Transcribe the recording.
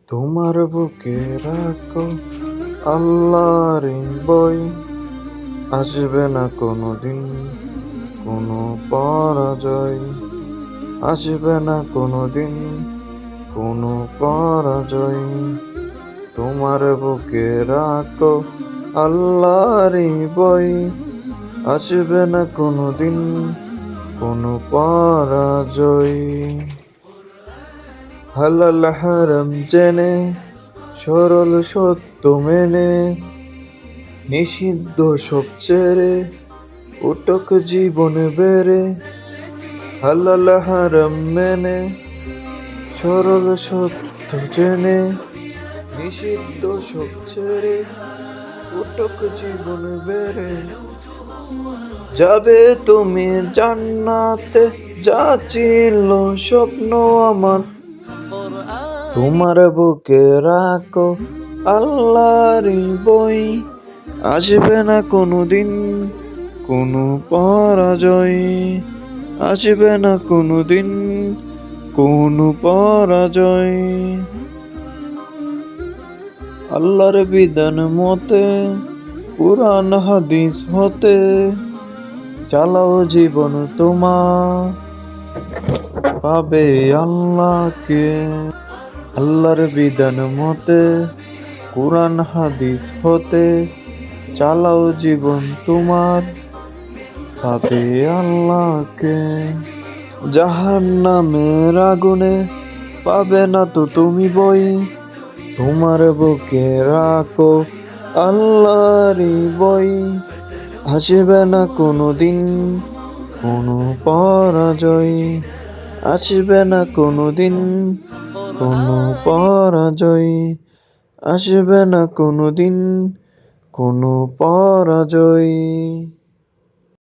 তোমার বুকে রাখো আল্লাহর বই, আসবে না কোনোদিন কোনো পরাজয়, আসবে না কোনোদিন কোনো পরাজয়। তোমার বুকে রাখো আল্লাহর বই, আসবে না কোনোদিন কোনো পরাজয়। হালাল হারাম জেনে, সরল সত্য মেনে, নিষিদ্ধ সব ছেড়ে উঠক জীবনে বেড়ে। হালাল হারাম মেনে, সরল সত্য জেনে, নিষিদ্ধ সব ছেড়ে উঠক জীবনে বেড়ে। যাবে তুমি জান্নাতে, যা ছিল স্বপ্ন আমার। তোমার বুকে রাখো আল্লাহর বই, আসবে না কোনোদিন কোনো পরাজয়, আসবে না কোনোদিন কোনো পরাজয়। আল্লাহর বিধান মতে, কুরআন হাদিস হতে, চালাও জীবন তোমার, পাবে আল্লাহকে। আল্লাহর বিধান মতে, কুরআন হাদিস হতে, চালাও জীবন তোমার, পাবে আল্লাহকে। জাহান্নামের আগুনে পাবে না তো তুমি বই, তোমার বুকে রাখো আল্লাহর বই, আসবে না কোনোদিন কোনো পরাজয়, আসবে না কোনোদিন কোনো পরাজয়, আসবে না কোনোদিন কোনো পরাজয়।